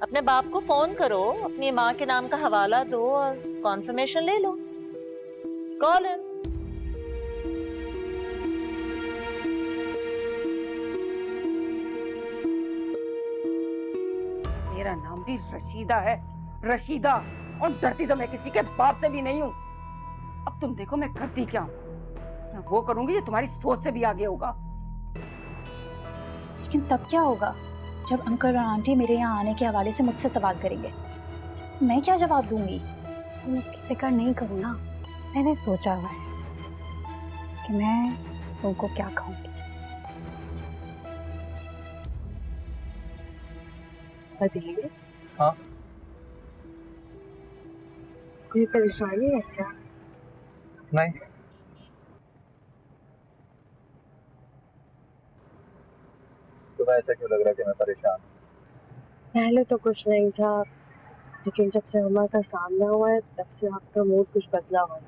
अपने बाप को फोन करो, अपनी माँ के नाम का हवाला दो और कॉन्फर्मेशन ले लो। Call him. मेरा नाम भी रशीदा है, रशीदा, और डरती तो मैं किसी के बाप से भी नहीं हूँ। अब तुम देखो मैं करती क्या हूँ। मैं वो करूंगी जो तुम्हारी सोच से भी आगे होगा। लेकिन तब क्या होगा जब अंकल और आंटी मेरे यहाँ आने के हवाले से मुझसे सवाल करेंगे? मैं क्या जवाब दूंगी? तुम उसकी फिक्र नहीं करो ना। मैंने सोचा हुआ है कि मैं तुमको क्या कहूँगी। बताइए। हाँ, कोई परेशानी है क्या? नहीं। तुम्हें ऐसा क्यों लग रहा है कि मैं परेशान हूँ? पहले तो कुछ नहीं था, लेकिन जब से अम्मा का सामना हुआ है तब से आपका मूड कुछ बदला हुआ है।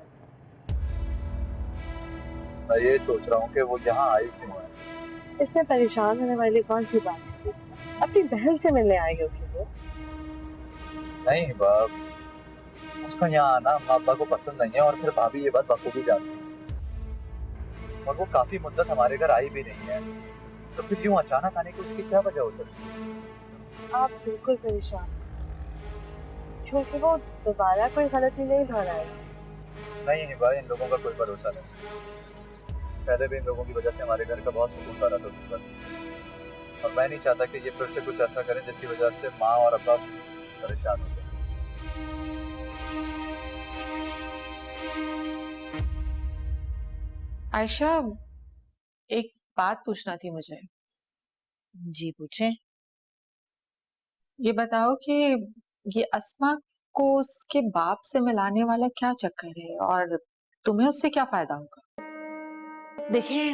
मैं ये सोच रहा हूँ कि वो यहाँ आई क्यों है। इसमें परेशान होने वाली कौन सी बात है? अपनी बहन से मिलने आई होगी वो। नहीं बाप, उसका यहाँ आना अम्मा अब्बा को पसंद नहीं है और फिर भाभी ये बात बखूबी जानती है। और वो काफी मुद्दत हमारे घर आई भी नहीं है, तो फिर यूं अचानक आने की उसकी क्या वजह हो सकती है? आप बिल्कुल परेशान क्योंकि वो दोबारा कोई गलती नहीं दोहराएगी। नहीं हिबा, इन लोगों का कोई भरोसा नहीं। पहले भी इन लोगों की वजह से हमारे घर का बहुत सुकून रहा था, और मैं नहीं चाहता कि ये फिर से कुछ ऐसा करें जिसकी वजह से माँ और अब्बा परेशान हो जाए। आयशा, एक बात पूछना थी मुझे। जी पूछें। ये बताओ कि ये अस्मा को उसके बाप से मिलाने वाला क्या चक्कर है और तुम्हें उससे क्या फायदा होगा? देखिए,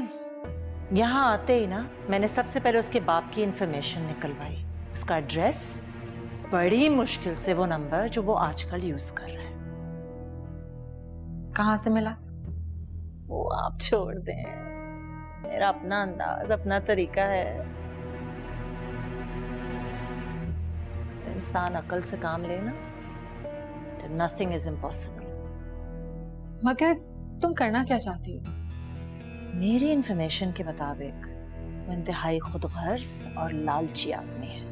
यहाँ आते ही ना मैंने सबसे पहले उसके बाप की इंफॉर्मेशन निकलवाई, उसका एड्रेस, बड़ी मुश्किल से वो नंबर जो वो आजकल यूज कर रहा है। कहाँ से मिला? वो आप छोड़ दें, मेरा अपना अंदाज, अपना तरीका है। तो इंसान अकल से काम ले ना, तो नथिंग इज इम्पॉसिबल। मगर तुम करना क्या चाहती हो? मेरी इंफॉर्मेशन के मुताबिक वो इंतहाई खुदगर्ज और लालची आदमी है।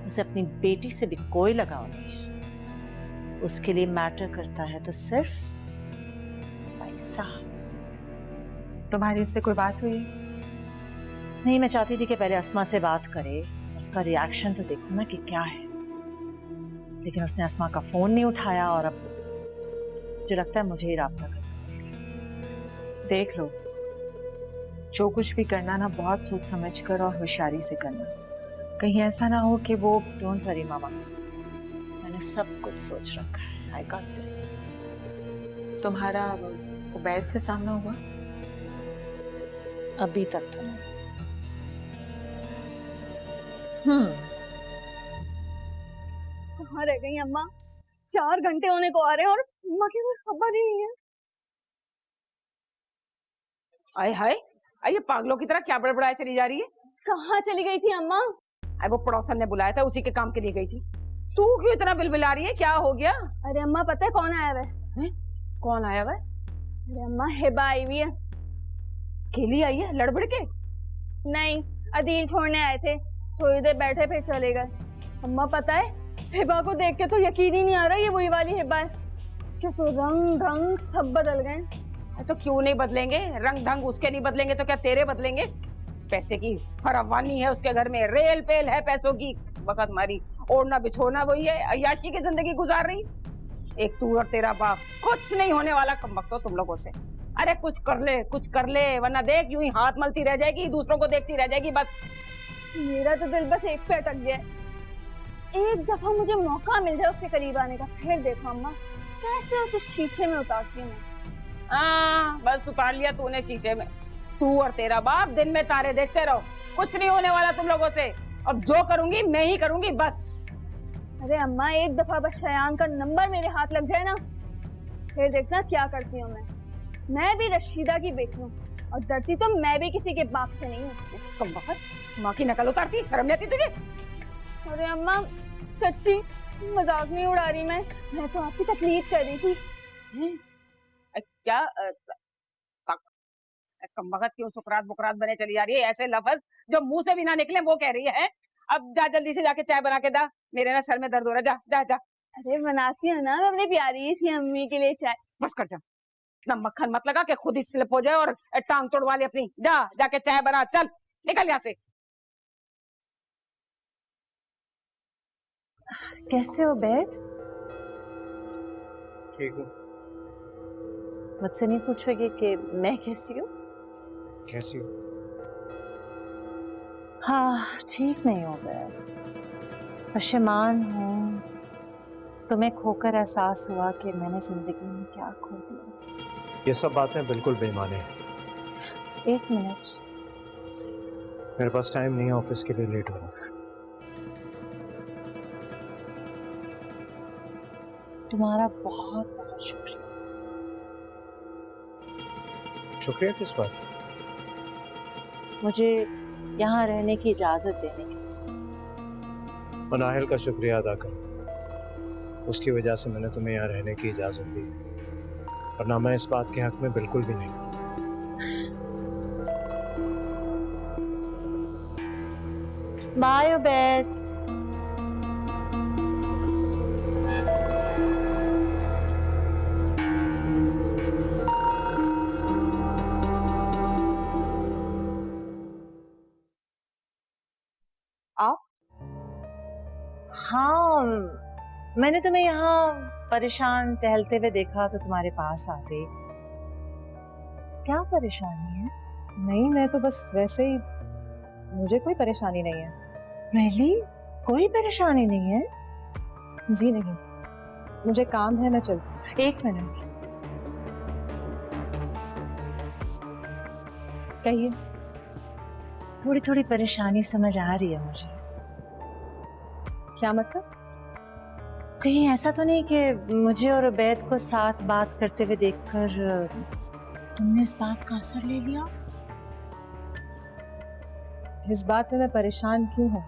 उसे अपनी बेटी से भी कोई लगाव नहीं है। उसके लिए मैटर करता है तो सिर्फ पैसा। तुम्हारी उससे कोई बात हुई? नहीं, मैं चाहती थी कि पहले अस्मा से बात करे, उसका रिएक्शन तो देखो ना कि क्या है। लेकिन उसने अस्मा का फोन नहीं उठाया और अब मुझे लगता है मुझे ही राब्ता करना पड़ेगा। देख लो, जो कुछ भी करना ना बहुत सोच समझ कर और होशियारी से करना। कहीं ऐसा ना हो कि वो। डोंट वरी मामा, मैंने सब कुछ सोच रखा है। I got this. तुम्हारा उबैद से सामना हुआ? अभी तक तो नहीं। कहाँ रह गई अम्मा? 4 घंटे होने को आ रहे हैं और अम्मा की कोई खबर ही नहीं है। आए हाय, ये पागलों की तरह क्या बड़बड़ाए चली जा रही है? कहाँ चली गई थी अम्मा? अरे वो पड़ोसन ने बुलाया था, उसी के काम के लिए गई थी। तू क्यों इतना बिलबिला रही है, क्या हो गया? अरे अम्मा पता है कौन आया हुआ है? कौन आया हुआ है? अरे अम्मा हिबा आई हुई है। अकेली आई है लड़बड़ के? नहीं, अदील छोड़ने आए थे, थोड़ी देर बैठे फिर चले गए। अम्मा पता है, हिबा को देख के तो यकीन ही नहीं आ रहा ये वही वाली हिबा है। क्या तो रंग ढंग सब बदल गए। तो क्यों नहीं बदलेंगे? रंग ढंग उसके नहीं बदलेंगे तो क्या तेरे बदलेंगे? पैसे की फरावानी है उसके घर में, रेल पेल है पैसों की। वक्त मारी ओढ़ना बिछोना वही है, अय्याशी की जिंदगी गुजार रही। एक तू और तेरा बाप, कुछ नहीं होने वाला कमबख्त हो तुम लोगों से। अरे कुछ कर ले, वरना देख यूं ही हाथ मलती रह जाएगी, दूसरों को देखती रह जाएगी बस। मेरा तो दिल बस एक पे अटक गया। एक दफा मुझे मौका मिल जाए उसके करीब आने का, फिर देखो अम्मा कैसे उसे शीशे में उतारती हूँ मैं। बस उतार लिया तूने शीशे में। तू और तेरा बाप दिन में तारे देखते रहो, कुछ नहीं होने वाला तुम लोगों से। अब जो करूंगी मैं ही करूंगी बस। अरे अम्मा एक दफा बस शयान का नंबर मेरे हाथ लग जाए ना, फिर देखना क्या करती हूँ मैं भी रशीदा की बेटी हूँ और डरती तो मैं भी किसी के बाप से नहीं हूँ। कम वक्त माँ की नकल उतारती, शर्म नहीं आती तुझे? अरे अम्मा सच्ची मजाक नहीं उड़ा रही मैं तो आपकी तकलीफ कर रही थी। क्या कमबख्त क्यों सुकरात बुकरात बने चली जा रही है? ऐसे लफ्ज जो मुंह से भी ना निकले वो कह रही है। अब जा जल्दी से जाके चाय बना के दा, मेरे ना सर में दर्द हो रहा है। जा जा जा। अरे बनाती हूँ ना मैं अपनी प्यारी सी अम्मी के लिए चाय। बस कर जा, ना मक्खन मत लगा के खुद ही स्लिप हो जाए और टांग तोड़वा ले अपनी। जा जाके चाय बना, चल निकल यहाँ से। कैसे हो बैद? ठीक हूँ। मुझसे नहीं पूछोगे कि मैं कैसी हूँ? कैसी हो? हाँ ठीक नहीं हो बैद, पशेमान हूँ। तुम्हें खोकर एहसास हुआ कि मैंने जिंदगी में क्या खो दिया। ये सब बातें बिल्कुल बेमाने हैं। एक मिनट, मेरे पास टाइम नहीं है, ऑफिस के लिए लेट हो रहा है। तुम्हारा बहुत बहुत शुक्रिया। शुक्रिया किस बात? मुझे यहाँ रहने की इजाजत देने की। मनाहिल का शुक्रिया अदा करो, उसकी वजह से मैंने तुम्हें यहाँ रहने की इजाजत दी, वरना मैं इस बात के हक में बिल्कुल भी नहीं था। बाय उबैद। आप? हाँ, मैंने तुम्हें यहाँ परेशान टहलते हुए देखा तो तुम्हारे पास आ गई। क्या परेशानी है? नहीं, मैं तो बस वैसे ही, मुझे कोई परेशानी नहीं है। Really? कोई परेशानी नहीं है? जी नहीं, मुझे काम है, मैं चलती। एक मिनट, कहिए। थोड़ी थोड़ी परेशानी समझ आ रही है मुझे। क्या मतलब? कहीं ऐसा तो नहीं कि मुझे और उबैद को साथ बात करते हुए देखकर तुमने इस बात का असर ले लिया? इस बात में मैं परेशान क्यों हूँ?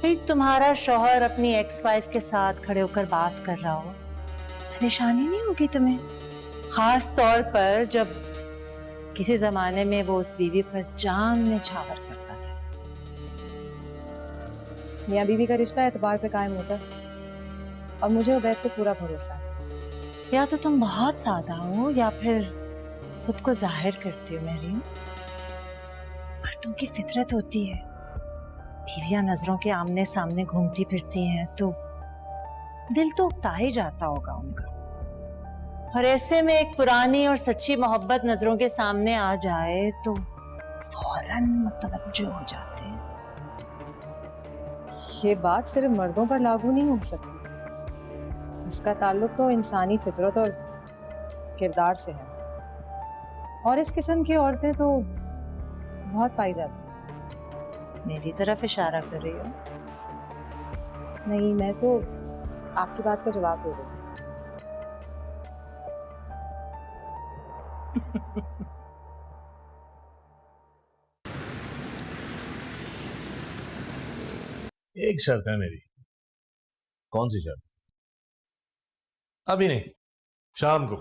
भाई तुम्हारा शौहर अपनी एक्स वाइफ के साथ खड़े होकर बात कर रहा हो, परेशानी नहीं होगी तुम्हें? खास तौर पर जब किसी जमाने में वो उस बीवी पर जान न्यौछावर करता था। मियाँ बीवी का रिश्ता एतबार पे कायम होता है और मुझे उबैद पे पूरा भरोसा है। या तो तुम बहुत सादा हो या फिर खुद को जाहिर करती हो महरीन। मर्दों की फितरत होती है, बीवियां नजरों के आमने सामने घूमती फिरती हैं तो दिल तो उकता ही जाता होगा उनका। और ऐसे में एक पुरानी और सच्ची मोहब्बत नजरों के सामने आ जाए तो फौरन मुतवज्जो हो जाते हैं। ये बात सिर्फ मर्दों पर लागू नहीं हो सकती, इसका ताल्लुक तो इंसानी फितरत और किरदार से है, और इस किस्म की औरतें तो बहुत पाई जाती हैं। मेरी तरफ इशारा कर रही हो? नहीं, मैं तो आपकी बात का जवाब दे रही हूँ। एक शर्त है मेरी। कौन सी शर्त? अभी नहीं, शाम को,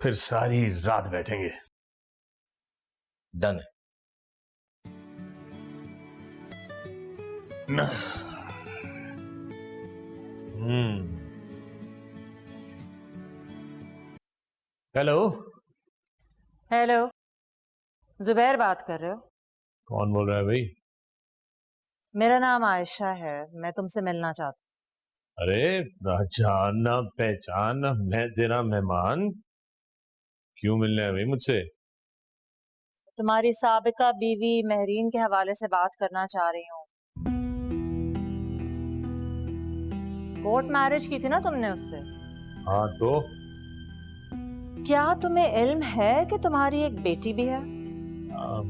फिर सारी रात बैठेंगे। डन है ना? हेलो। हेलो, जुबैर बात कर रहे हो? कौन बोल रहा है भाई? मेरा नाम आयशा है, मैं तुमसे मिलना चाहती अरे जाना पहचाना, मैं तेरा मेहमान। क्यों मिलने है भाई मुझसे? हूँ। तुम्हारी साबिका बीवी महरीन के हवाले से बात करना चाह रही हूँ। कोर्ट मैरिज की थी ना तुमने उससे? हाँ तो? क्या तुम्हें इल्म है कि तुम्हारी एक बेटी भी है?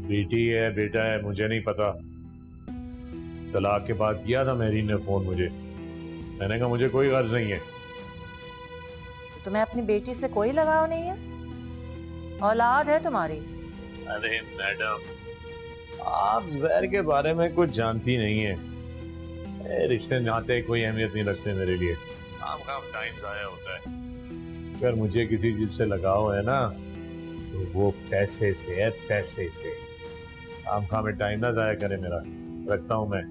बेटी है बेटा है मुझे नहीं पता। तलाक के बाद किया था मेरी ने फोन मुझे, मैंने कहा मुझे कोई गर्ज नहीं है। तुम्हें अपनी बेटी से कोई लगाव नहीं है? औलाद है तुम्हारी? अरे मैडम, आप जहर के बारे में कुछ जानती नहीं है। रिश्ते नाते कोई अहमियत नहीं रखते मेरे लिए, काम टाइम जाया होता है। अगर मुझे किसी चीज से लगाव है ना तो वो पैसे से है, पैसे से। काम में टाइम ना जाया करे मेरा। रखता हूँ मैं।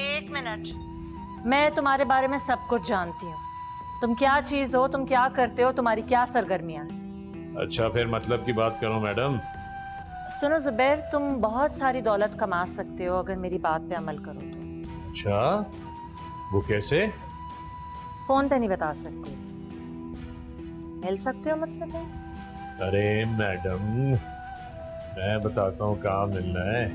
1 मिनट, मैं तुम्हारे बारे में सब कुछ जानती हूँ। तुम क्या चीज हो, तुम क्या करते हो, तुम्हारी क्या सरगर्मियां हैं। अच्छा फिर मतलब की बात करो मैडम। सुनो जुबैर, तुम बहुत सारी दौलत कमा सकते हो अगर मेरी बात पे अमल करो तो। अच्छा वो कैसे? फोन पे नहीं बता सकती, मिल सकते हो मुझसे कहीं? अरे मैडम मैं बताता हूँ कहाँ मिलना है।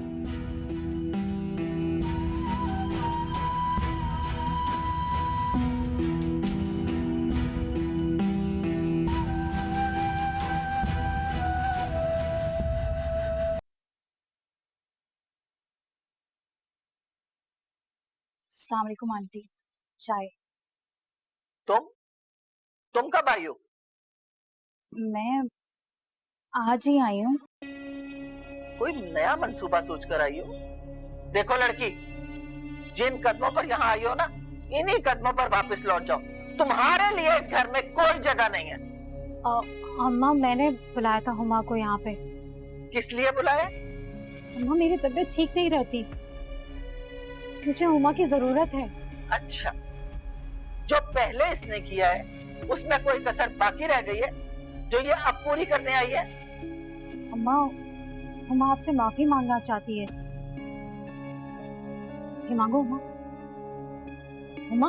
अस्सलाम वालेकुम आंटी, चाय। तुम कब आई हो? मैं आज ही आई हूँ। कोई नया मंसूबा सोच कर आई हो? देखो लड़की, जिन कदमों पर यहाँ आई हो ना, इन्हीं कदमों पर वापस लौट जाओ। तुम्हारे लिए इस घर में कोई जगह नहीं है। अम्मा, मैंने बुलाया था हुमा को यहाँ पे। किस लिए बुलाया? अम्मा, मेरी तबीयत ठीक नहीं रहती, मुझे हुमा की जरूरत है। अच्छा, जो पहले इसने किया है उसमें कोई कसर बाकी रह गई है जो ये अब पूरी करने आई है? अम्मा, हुमा आपसे माफी मांगना चाहती है। ये मांगो हुमा। हुमा,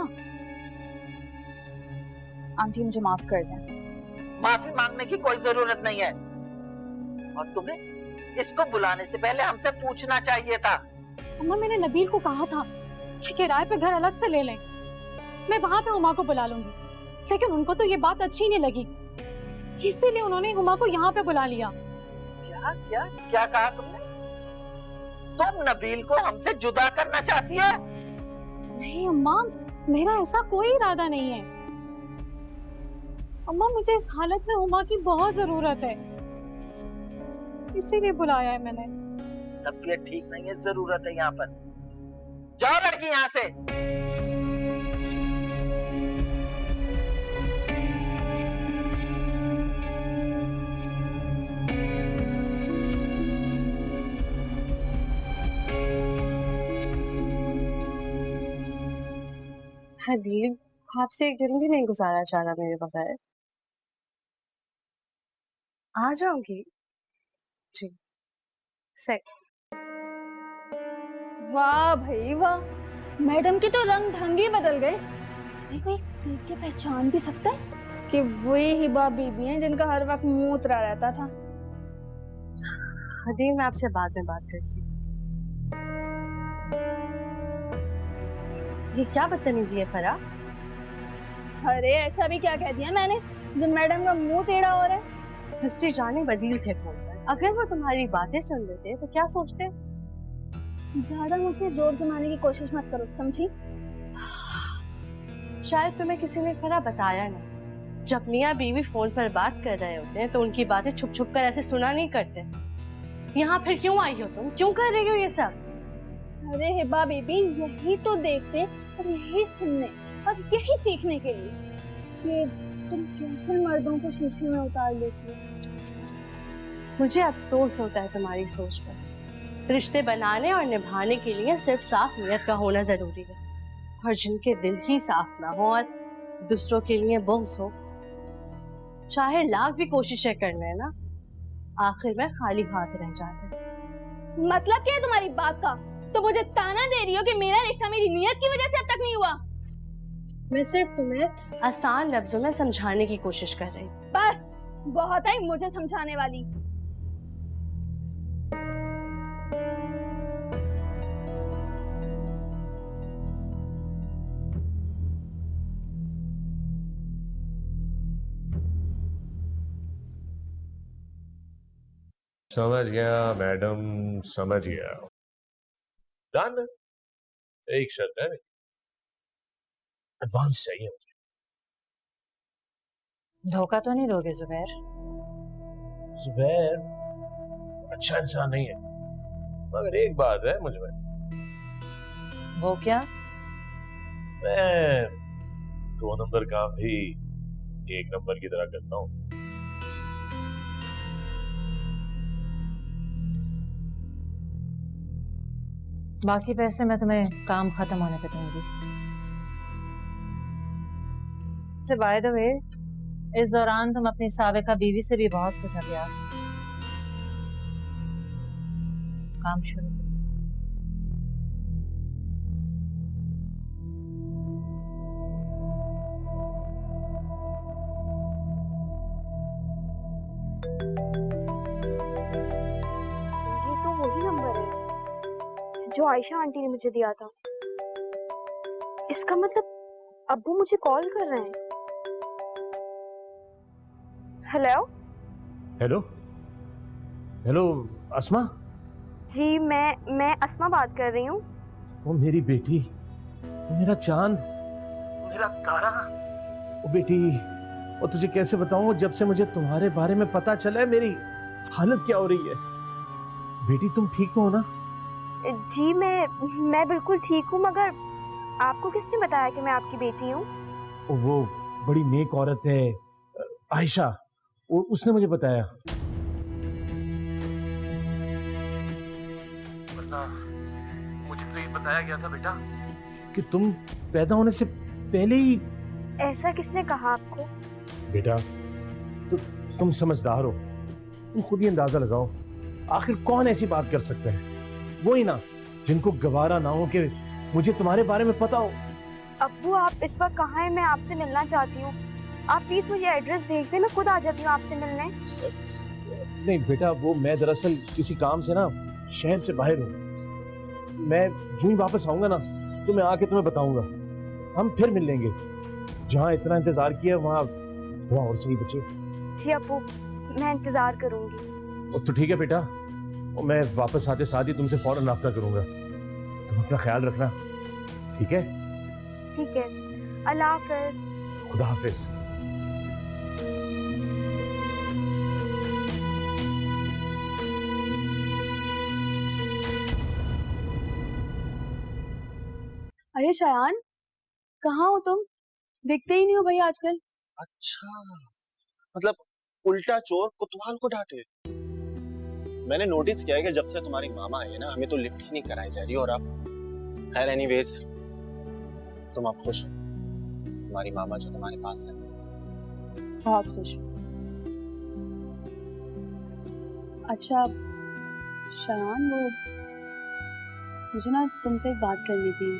आंटी मुझे माफ कर दें। माफी मांगने की कोई जरूरत नहीं है, और तुम्हें इसको बुलाने से पहले हमसे पूछना चाहिए था। अम्मा, मैंने नबील को कहा था कि किराए पे घर अलग से ले लें, मैं वहां पे हुमा को बुला लूंगी, लेकिन उनको तो ये बात अच्छी नहीं लगी, इसीलिए उन्होंने हुमा को यहाँ पे बुला लिया। क्या क्या क्या कहा तुमने? तुम नबील को हमसे जुदा करना चाहती हो? नहीं अम्मा, मेरा ऐसा कोई इरादा नहीं है। अम्मा, मुझे इस हालत में हुमा की बहुत जरूरत है, इसीलिए बुलाया है मैंने। तबीयत ठीक नहीं है, जरूरत है यहाँ पर। जाओ लड़की यहाँ से। हदीब आपसे एक दिन भी नहीं गुजारा चाह रहा मेरे बगैर। आ जाऊंगी जी। सही। वाह भाई वाह, मैडम की तो रंग ढंग ही बदल गए। कोई देख के पहचान भी सकता है कि वही हिबा बीबी हैं जिनका हर वक्त मुंह उतरा रहता था। हदीब, मैं आपसे बाद में बात करती हूँ। ये क्या बदतमीजी है फरा? अरे ऐसा भी क्या कह दिया मैंने जब मैडम का मुंह टेढ़ा हो रहा है? दूसरी जाने बदील थे फोन पर, अगर वो तुम्हारी बातें सुन लेते तो क्या सोचते? ज्यादा मुझ पे जोर जमाने की कोशिश मत करो, समझी? शायद तुम्हें किसी ने फरा बताया नहीं, जब मियाँ बीवी फोन पर बात कर रहे होते हैं तो उनकी बातें छुप छुप कर ऐसे सुना नहीं करते। यहाँ फिर क्यों आई हो तुम? क्यों कर रही हो ये सब? अरे हिबा बेबी, यही तो देखते और यही सुनने और यही सीखने के लिए कि तुम कैसे मर्दों को शीशे में उतार लेती हो। मुझे अफसोस होता है तुम्हारी सोच पर। रिश्ते बनाने और निभाने के लिए सिर्फ साफ नीयत का होना जरूरी है, और जिनके दिल ही साफ ना हो और दूसरों के लिए बुग़्ज़ हो, चाहे लाख भी कोशिशें कर लें ना, आखिर में खाली हाथ रह जाते। मतलब क्या है तुम्हारी बात का? तो मुझे ताना दे रही हो कि मेरा रिश्ता मेरी नीयत की वजह से अब तक नहीं हुआ? मैं सिर्फ तुम्हें आसान लफ्जों में समझाने की कोशिश कर रही। बस बहुत है मुझे समझाने वाली। समझ गया मैडम, समझ गया। डन। एक शर्त है, एडवांस चाहिए मुझे। धोखा तो नहीं दोगे जुबैर? जुबैर अच्छा इंसान नहीं है, मगर एक बात है मुझ में। वो क्या? मैं 2 नंबर काम भी 1 नंबर की तरह करता हूँ। बाकी पैसे मैं तुम्हें काम खत्म होने पे दूंगी। बाय द वे, इस दौरान तुम अपनी साबिका बीवी से भी बहुत कुछ अभ्यास करो। काम शुरू। ये तो वही नंबर है जो आयशा आंटी ने मुझे दिया था। इसका मतलब अब्बू मुझे कॉल कर रहे हैं। हेलो हेलो हेलो अस्मा। जी, मैं अस्मा बात कर रही हूँ। वो मेरी बेटी, वो मेरा चांद, वो मेरा तारा। वो बेटी, और तुझे कैसे बताऊं, जब से मुझे तुम्हारे बारे में पता चला है मेरी हालत क्या हो रही है। बेटी तुम ठीक तो हो ना? जी मैं बिल्कुल ठीक हूँ, मगर आपको किसने बताया कि मैं आपकी बेटी हूँ? वो बड़ी नेक औरत है आयशा, उसने मुझे बताया। वरना मुझे तो ये बताया गया था बेटा कि तुम पैदा होने से पहले ही। ऐसा किसने कहा आपको? बेटा तुम समझदार हो, तुम खुद ही अंदाजा लगाओ। आखिर कौन ऐसी बात कर सकता है? वो ही ना जिनको गवारा ना हो कि मुझे तुम्हारे बारे में पता हो। अब्बू, आप इस वक्त कहाँ हैं? मैं आपसे मिलना चाहती हूँ। आप प्लीज मुझे एड्रेस भेज दें, मैं खुद आ जाती हूँ आपसे मिलने। नहीं बेटा, वो मैं दरअसल किसी काम से ना शहर से बाहर हूँ। मैं जो ही वापस आऊंगा ना तो मैं आके तुम्हें बताऊंगा। हम फिर मिल लेंगे। जहाँ इतना इंतजार किया वहाँ थोड़ा और सही बचे। जी अब्बू, मैं इंतजार करूंगी। तो ठीक है बेटा, मैं वापस आते साथ ही तुमसे फौरन राब्ता करूंगा। तुम अपना ख्याल रखना, ठीक है? ठीक है, अल्लाह हाफ़िज़। खुदा हाफिज। अरे शयान, कहाँ हो तुम? दिखते ही नहीं हो भाई आजकल। अच्छा, मतलब उल्टा चोर कोतवाल को डांटे। मैंने नोटिस किया है कि जब से तुम्हारी मामा आई है ना, हमें तो लिफ्ट ही नहीं कराई जा रही। और अब खैर एनीवेज, तुम अब खुश हो? तुम्हारी मामा जो तुम्हारे पास है। बहुत खुश। अच्छा शयान, वो मुझे ना तुमसे एक बात करनी थी।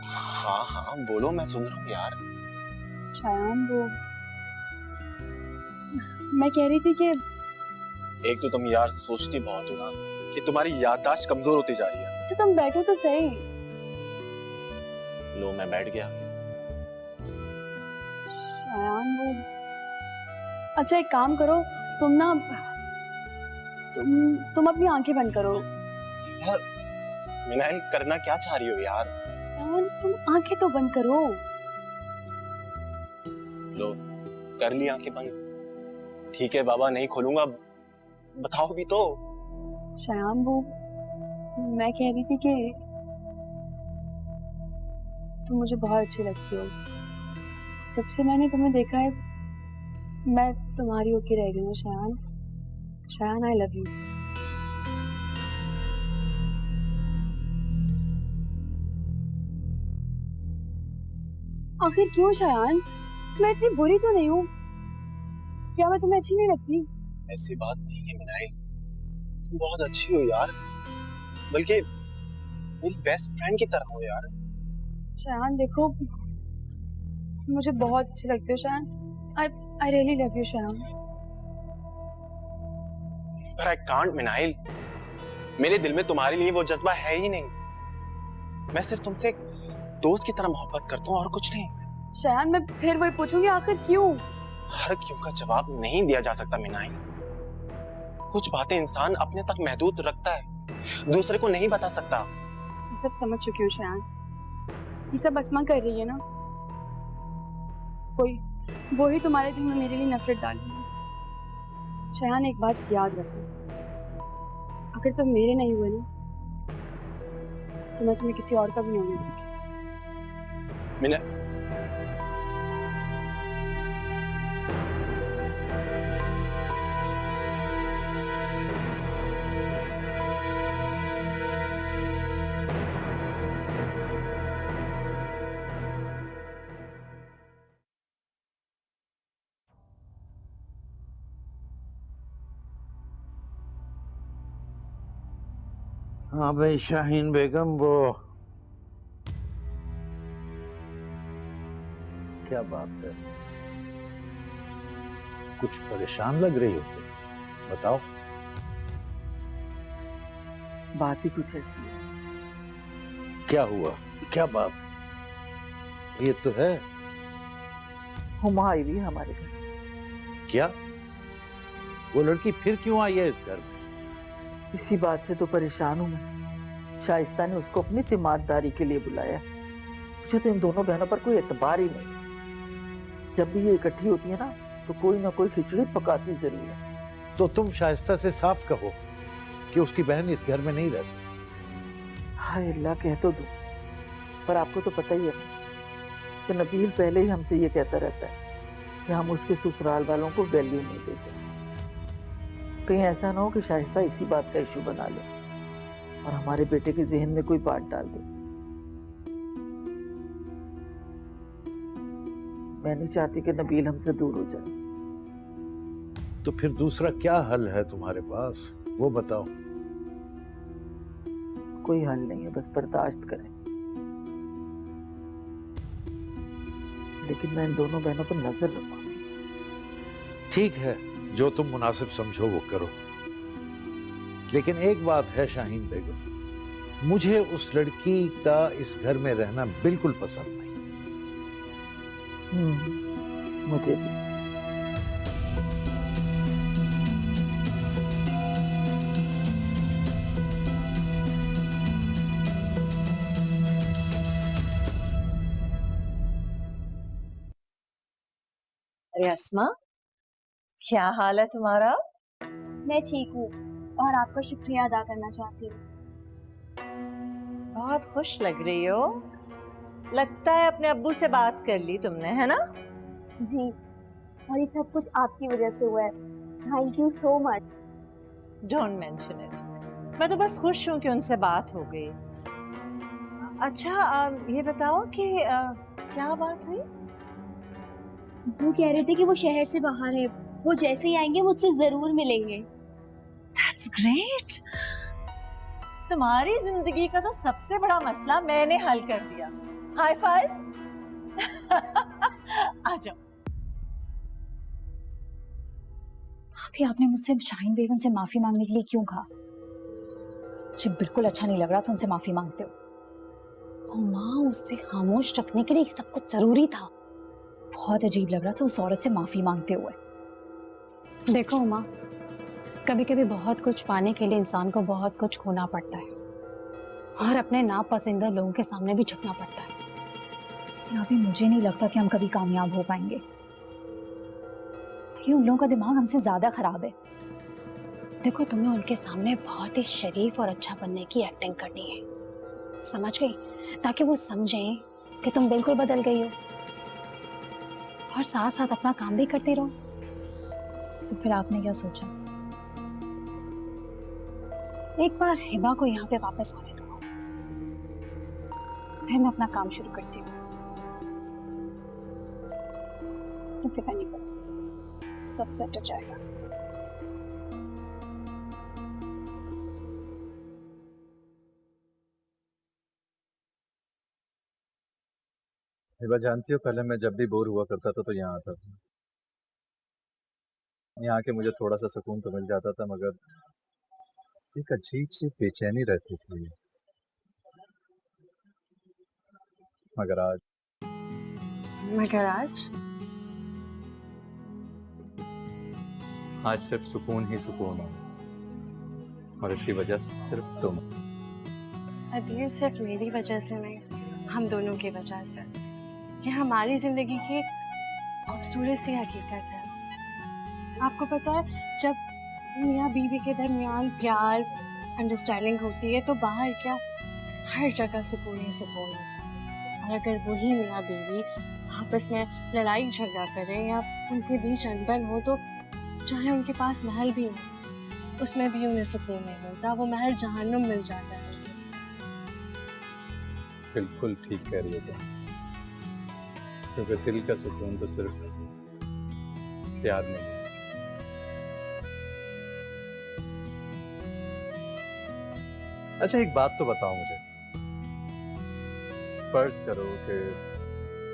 हाँ हाँ बोलो, मैं सुन रहा हूँ यार। शयान, वो मैं कह रही थी कि एक तो तुम यार सोचती बहुत हो ना कि तुम्हारी याददाश्त कमजोर होती जा रही है। अच्छा तुम बैठो तो सही। लो मैं बैठ गया। शयान, वो अच्छा एक काम करो, तुम ना तुम अपनी आंखें बंद करो। यार मिनाइल, करना क्या चाह रही हो यार? शयान, तुम आंखें तो बंद करो। लो कर ली आंखें बंद। ठीक है बाबा, नहीं खोलूंगा। बताओ भी तो। शयान, वो मैं कह रही थी कि तुम मुझे बहुत अच्छी लगती हो। जब से मैंने तुम्हें देखा है मैं तुम्हारी होके रह गई हूँ Shayan. Shayan, I love you. आखिर क्यों शयान? मैं इतनी बुरी तो नहीं हूँ। क्या मैं तुम्हें अच्छी नहीं लगती? ऐसी बात नहीं है मिनाइल, तुम बहुत अच्छी हो यार, बल्कि मेरी बेस्ट फ्रेंड की तरह हो यार। शयान देखो, तुम मुझे बहुत अच्छी लगती हो Shayan. I really love you Shayan. पर आई कांट मिनाइल, मेरे दिल में तुम्हारे लिए वो जज्बा है ही नहीं। मैं सिर्फ तुमसे एक दोस्त की तरह मोहब्बत करता हूँ और कुछ नहीं। शयान, मैं फिर वही पूछूंगी, आखिर क्यों? हर क्यों का जवाब नहीं दिया जा सकता मिनाइल। कुछ बातें इंसान अपने तक महदूद रखता है, दूसरे को नहीं बता सकता। ये सब समझ चुकी हूँ शयान, ये सब अस्मा कर रही है ना। वो ही तुम्हारे दिल में मेरे लिए नफरत डाल रही है। शयान, एक बात याद रखो, अगर तुम मेरे नहीं हुए ना तो मैं तुम्हें किसी और का भी नहीं होने दूंगी। मैंने हाँ भाई शाहीन बेगम, वो क्या बात है, कुछ परेशान लग रही हो तुम, बताओ। बात ही कुछ ऐसी है। क्या हुआ, क्या बात, ये तो है। हुमा आई हुई है हमारे घर। क्या, वो लड़की फिर क्यों आई है इस घर में? इसी बात से तो परेशान हूं मैं। शाइस्ता ने उसको अपनी तीमारदारी के लिए बुलाया, मुझे तो इन दोनों बहनों पर कोई एतबार ही नहीं। जब भी ये इकट्ठी होती है ना, तो कोई ना कोई खिचड़ी पकाती जरूर है। तो तुम शाइस्ता से साफ कहो कि उसकी बहन इस घर में नहीं रह सकती। हाय अल्लाह, कह तो दूं, पर आपको तो पता ही है कि नबील पहले ही हमसे ये कहता रहता है कि हम उसके ससुराल वालों को वैल्यू नहीं देते। कहीं ऐसा ना हो कि शाइस्ता इसी बात का इशू बना ले और हमारे बेटे के जहन में कोई बात डाल दे। मैं नहीं चाहती कि नबील हमसे दूर हो जाए। तो फिर दूसरा क्या हल है तुम्हारे पास, वो बताओ। कोई हल नहीं है, बस बर्दाश्त करें। लेकिन मैं इन दोनों बहनों पर नजर रखूंगी। ठीक है, जो तुम मुनासिब समझो वो करो। लेकिन एक बात है शाहीन बेगम, मुझे उस लड़की का इस घर में रहना बिल्कुल पसंद नहीं। मुझे भी। अरे अस्मा, क्या हाल है तुम्हारा? मैं ठीक हूँ और आपका शुक्रिया अदा करना चाहती हूँ। बहुत खुश लग रही हो, लगता है अपने अब्बू से बात कर ली तुमने, है ना? जी, और ये सब कुछ आपकी वजह से हुआ है। Thank you so much. Don't mention it. मैं तो बस खुश हूँ कि उनसे बात हो गई। अच्छा, ये बताओ कि क्या बात हुई? वो कह रहे थे कि वो शहर से बाहर है, वो जैसे ही आएंगे मुझसे जरूर मिलेंगे। That's great. तुम्हारी जिंदगी का तो सबसे बड़ा मसला मैंने हल कर दिया। High five. आ जाओ। अभी आपने मुझसे शाहीन बेगम से माफी मांगने के लिए क्यों कहा? मुझे बिल्कुल अच्छा नहीं लग रहा था उनसे माफी मांगते हो। माँ, उससे खामोश रखने के लिए सब कुछ जरूरी था। बहुत अजीब लग रहा था उस औरत से माफी मांगते हुए। देखो उमा, कभी कभी बहुत कुछ पाने के लिए इंसान को बहुत कुछ खोना पड़ता है और अपने नापसंदीदा लोगों के सामने भी झुकना पड़ता है। अभी मुझे नहीं लगता कि हम कभी कामयाब हो पाएंगे। ये उन लोगों का दिमाग हमसे ज्यादा खराब है। देखो, तुम्हें उनके सामने बहुत ही शरीफ और अच्छा बनने की एक्टिंग करनी है, समझ गई? ताकि वो समझें कि तुम बिल्कुल बदल गई हो और साथ साथ अपना काम भी करते रहो। तो फिर आपने क्या सोचा? एक बार हिबा को यहाँ पे वापस आने दो, फिर मैं अपना काम शुरू करती हूँ। तुम फिक्र नहीं करो, सब सेट हो जाएगा। हिबा, जानती हो पहले मैं जब भी बोर हुआ करता था तो यहाँ आता था। यहाँ के मुझे थोड़ा सा सुकून तो मिल जाता था, मगर एक अजीब सी बेचैनी रहती थी। मगर आज सिर्फ सुकून ही सुकून है, और इसकी वजह सिर्फ तुम। अदील, सिर्फ मेरी वजह से नहीं, हम दोनों की वजह से। ये हमारी जिंदगी की खूबसूरत सी हकीकत है। आपको पता है, जब मियाँ बीवी के दरमियान प्यार, अंडरस्टैंडिंग होती है तो बाहर क्या, हर जगह सुकून ही सुकून है। और अगर वही मियाँ बीवी आपस में लड़ाई झगड़ा करें या उनके बीच अनबन हो तो चाहे उनके पास महल भी हो उसमें भी उन्हें सुकून नहीं मिलता, वो महल जहन्नुम मिल जाता है। बिल्कुल ठीक कह रही है तुम, क्योंकि दिल का सुकून तो सिर्फ प्यार में है। अच्छा एक बात तो बताओ मुझे, फर्ज करो कि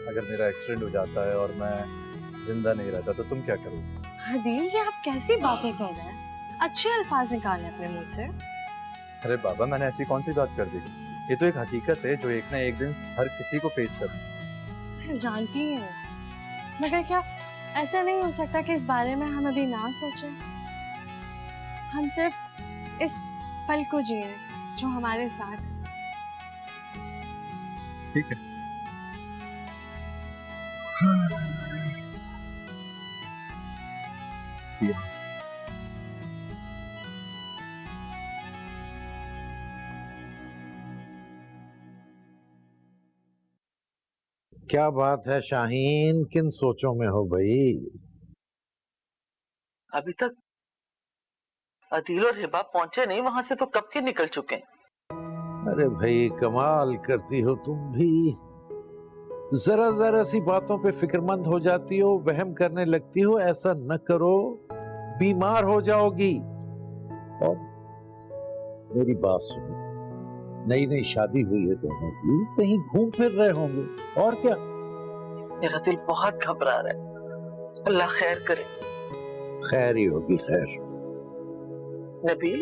अगर मेरा एक्सीडेंट हो जाता है और मैं जिंदा नहीं रहता तो तुम क्या करोगे? हदील, ये आप कैसी बातें कर रहे हैं? अच्छे अल्फाज निकाले अपने मुंह से। अरे बाबा, मैंने ऐसी कौन सी बात कर दी? ये तो एक हकीकत है जो एक ना एक दिन हर किसी को फेस करना है। मैं जानती हूँ, मगर क्या ऐसा नहीं हो सकता कि इस बारे में हम अभी ना सोचें? हम सिर्फ इस पल को जिए जो हमारे साथ है। ठीक है। क्या बात है शाहीन, किन सोचों में हो भाई? अभी तक अदील और हिबा पहुंचे नहीं, वहां से तो कब के निकल चुके हैं। अरे भाई कमाल करती हो तुम भी, जरा जरा सी बातों पे फिक्रमंद हो जाती हो, वहम करने लगती हो। ऐसा न करो, बीमार हो जाओगी। और मेरी बात सुनो, नई नई शादी हुई है दोनों की, कहीं घूम फिर रहे होंगे और क्या। मेरा दिल बहुत घबरा रहा है, अल्लाह खैर करे। खैर ही होगी, खैर। नबील,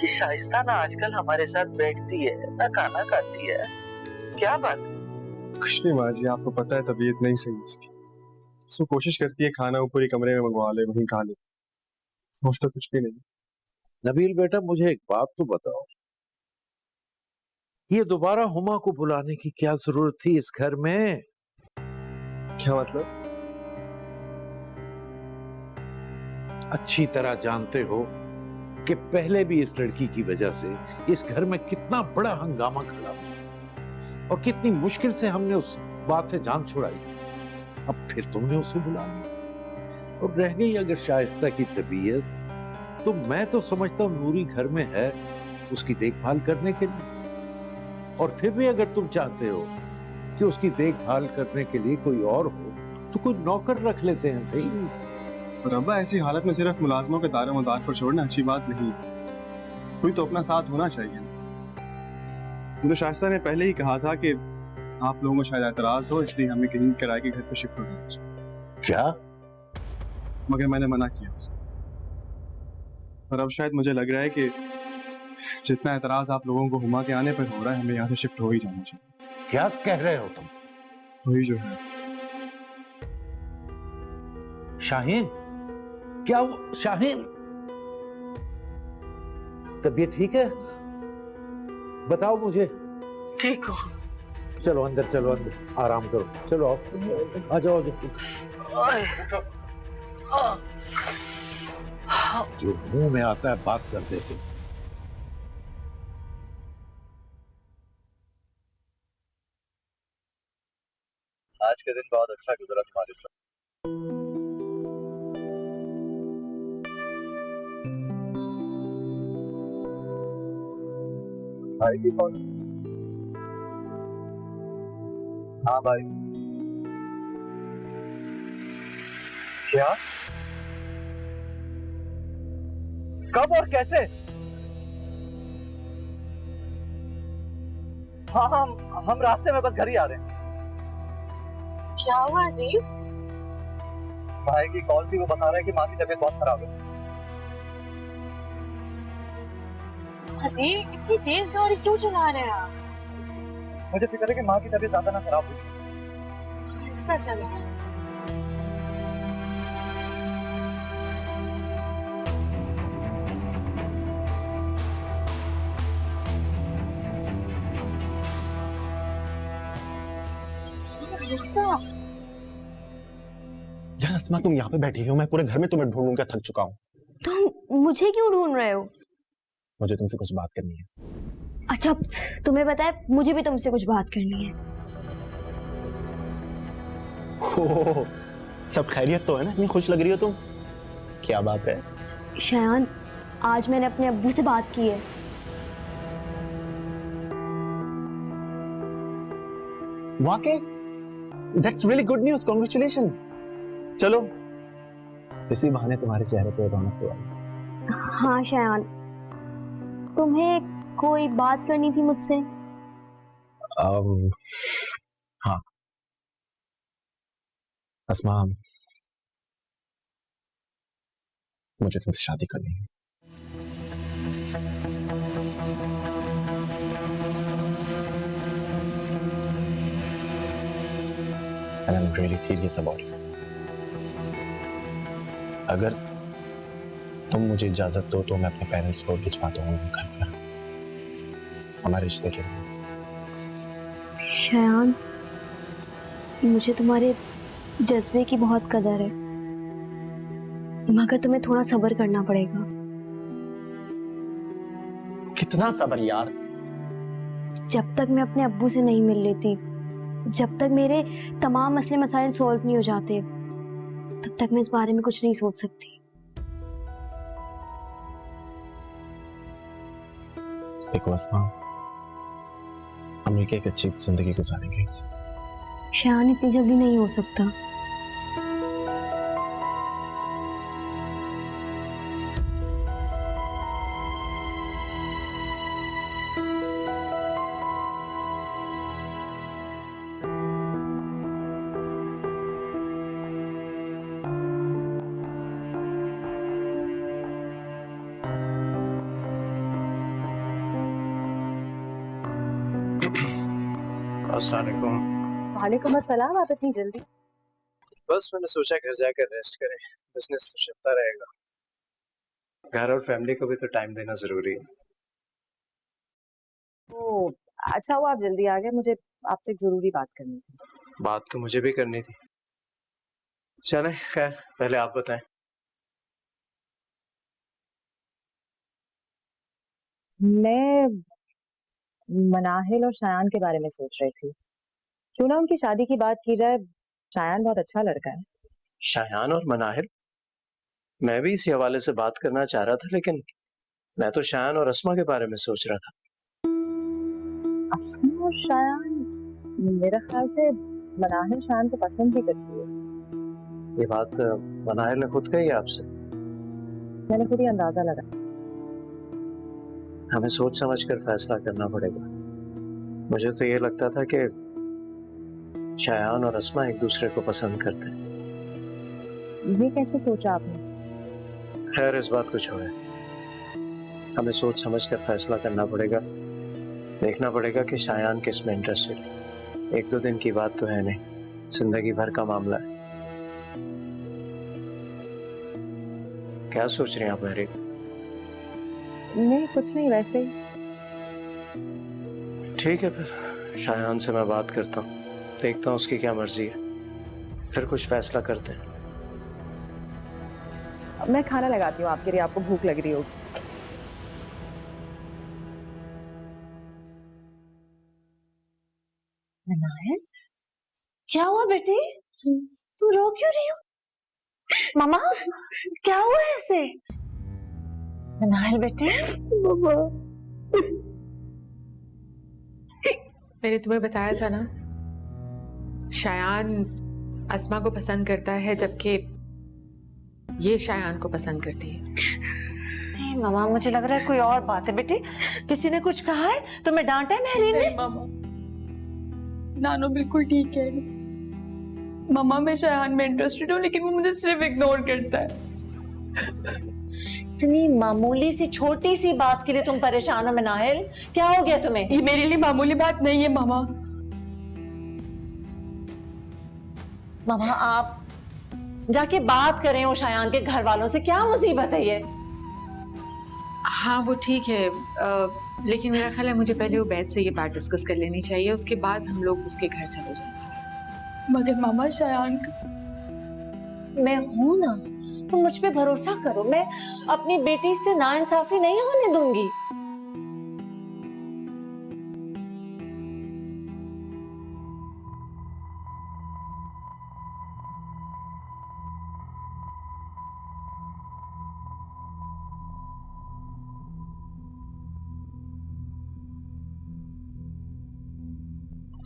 ये शाइस्ता ना आजकल हमारे साथ बैठती है ना खाना खाती है, क्या बात? कुछ नहीं माँ जी, आपको पता है तबीयत नहीं सही उसकी, सो कोशिश करती है खाना ऊपर ही कमरे में मंगवा ले, वहीं खा ले। और तो कुछ भी नहीं। नबील बेटा, मुझे एक बात तो बताओ, ये दोबारा हुमा को बुलाने की क्या जरूरत थी इस घर में? क्या मतलब? अच्छी तरह जानते हो कि पहले भी इस लड़की की वजह से इस घर में कितना बड़ा हंगामा खड़ा और कितनी मुश्किल से हमने उस बात से जान छुड़ाई। अब फिर तुमने उसे बुला लिया। और रह गई अगर शाइस्ता की तबीयत, तो मैं तो समझता हूँ नूरी घर में है उसकी देखभाल करने के लिए। और फिर भी अगर तुम चाहते हो कि उसकी देखभाल करने के लिए कोई और हो तो कोई नौकर रख लेते हैं भाई। और अब्बा, ऐसी हालत में सिर्फ मुलाजमों के दायरे मदार पर छोड़ना अच्छी बात नहीं, कोई तो अपना साथ होना चाहिए। मुझे शाइस्ता ने पहले ही कहा था कि आप लोगों को शायद एतराज हो, इसलिए हमें कहीं किराए के घर पर शिफ्ट हो जाना चाहिए। क्या? मगर मैंने मना किया उसको। और अब शायद मुझे लग रहा है कि जितना एतराज आप लोगों को हुमा के आने पर हो रहा है, हमें यहाँ से शिफ्ट हो ही जाना चाहिए। क्या कह रहे हो तुम? वही जो है। शाहीन, क्या शाहीन, तबीयत ठीक है? बताओ मुझे। ठीक हो? चलो अंदर, चलो अंदर, आराम करो। चलो आओ, आ जाओ। जो मुंह में आता है बात कर देते। आज के दिन बहुत अच्छा गुजरा तुम्हारे साथ। भाई की कौन? हाँ भाई। क्या? कब और कैसे? हाँ हम रास्ते में बस घर ही आ रहे हैं। क्या हुआ दीप? भाई की कॉल थी, वो बता रहा है कि माँ की तबीयत बहुत खराब है। अरे इतनी तेज गाड़ी क्यों चला रहे हैं आप? मुझे फिक्र है कि माँ की तबीयत ज्यादा ना खराब हो। आहिस्ता चलो। यार अस्मा, तुम यहाँ पे बैठी हुई हो, मैं पूरे घर में तुम्हें ढूंढ ढूंढ कर थक चुका हूँ। तुम मुझे क्यों ढूंढ रहे हो? मुझे तुमसे कुछ बात करनी है। अच्छा, तुम्हें पता है मुझे भी तुमसे कुछ बात करनी है। हो, सब खैरियत तो है ना? इतनी खुश लग रही हो तुम, क्या बात है? शायान, आज मैंने अपने अब्बू से बात की है। वाकई? That's really good news, congratulations. चलो, इसी बहाने तुम्हारे चेहरे पे रौनक तो आई। हाँ शायान, तुम्हें कोई बात करनी थी मुझसे? हाँ अस्मा, मुझे तुमसे शादी करनी है। And I'm really serious about it. अगर तुम मुझे इजाजत दो तो मैं अपने पेरेंट्स को भिजवा दूंगा घर पर हमारे रिश्ते के लिए। शायान, मुझे तुम्हारे जज्बे की बहुत कदर है, मगर तुम्हें थोड़ा सब्र करना पड़ेगा। कितना सब्र यार? जब तक मैं अपने अब्बू से नहीं मिल लेती, जब तक मेरे तमाम मसले मसाइल सॉल्व नहीं हो जाते, तब तक मैं इस बारे में कुछ नहीं सोच सकती। देखो अस्मा, हम मिलकर एक अच्छी जिंदगी गुजारेंगे। शायान, इतनी जल्दी नहीं हो सकता। अस्सलाम वालेकुम। वालेकुम अस्सलाम, आप इतनी जल्दी? बस मैंने सोचा घर जाकर रेस्ट करें, बिजनेस तो चलता रहेगा, घर और फैमिली को भी तो टाइम देना जरूरी है। ओ, अच्छा हुआ आप जल्दी आ गए, मुझे आपसे एक जरूरी बात करनी थी। बात तो मुझे भी करनी थी। चलें, खैर पहले आप बताएं। मैं मनाहिल और शायान के बारे में सोच रही थी, क्यों ना उनकी शादी की बात की जाए। शायान बहुत अच्छा लड़का है। शायान और मनाहिल? मैं भी इसी हवाले से बात करना चाह रहा था, लेकिन मैं तो शायान और अस्मा के बारे में सोच रहा था। अस्मा और शायान, मेरे ख्याल से मनाहिल शायान को पसंद भी करती है। ये बात मनाहिल ने खुद कही आपसे? मैंने खुद ही अंदाजा लगा। हमें सोच समझ कर फैसला करना पड़ेगा। मुझे तो ये लगता था कि शायान और अस्मा एक दूसरे को पसंद करते हैं। ये कैसे सोचा आपने? खैर इस बात को छोड़े, हमें सोच समझ कर फैसला करना पड़ेगा। देखना पड़ेगा कि शायान किस में इंटरेस्टेड है। एक दो दिन की बात तो है नहीं, जिंदगी भर का मामला है। क्या सोच रही हैं आप मेरी? नहीं कुछ नहीं, वैसे ही। ठीक है, फिर शायान से मैं बात करता हूँ, देखता हूँ उसकी क्या मर्जी है, फिर कुछ फैसला करते हैं। मैं खाना लगाती हूँ आपके लिए, आपको भूख लग रही होगी। मनाहिल, क्या हुआ बेटी? तू रो क्यों रही हो? मामा, क्या हुआ ऐसे? मनाहिल बेटी, मैंने तुम्हें बताया था ना, शायान अस्मा को पसंद करता है, जबकि ये शायान को पसंद करती है। नहीं मामा, मुझे लग रहा है कोई और बात है बेटी। किसी ने कुछ कहा है? तुम्हें डांटा है महरीन ने? मामा, नानो बिल्कुल ठीक है। मामा, मैं शायान में इंटरेस्टेड हूँ, लेकिन वो मुझे सिर्फ इग्नोर करता है। इतनी मामूली सी छोटी सी बात के लिए तुम परेशान हो मनाहिल? क्या हो गया तुम्हें? ये मेरे लिए मामूली बात नहीं है मामा। मामा, आप जाके बात करें वो शायान के घर वालों से। क्या मुसीबत है ये? हाँ वो ठीक है, लेकिन मेरा ख्याल है मुझे पहले उबैद से ये बात डिस्कस कर लेनी चाहिए, उसके बाद हम लोग उसके घर चले जाएंगे। मगर मामा, शायान मैं हूं ना, तुम मुझ पे भरोसा करो। मैं अपनी बेटी से नाइंसाफी नहीं होने दूंगी।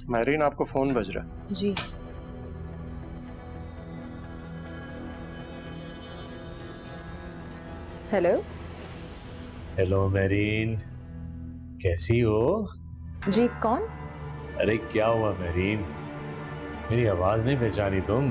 मैरीन, आपको फोन बज रहा है। जी। हेलो। हेलो मैरीन, कैसी हो? जी, कौन? अरे क्या हुआ मैरीन, मेरी आवाज नहीं पहचानी तुम?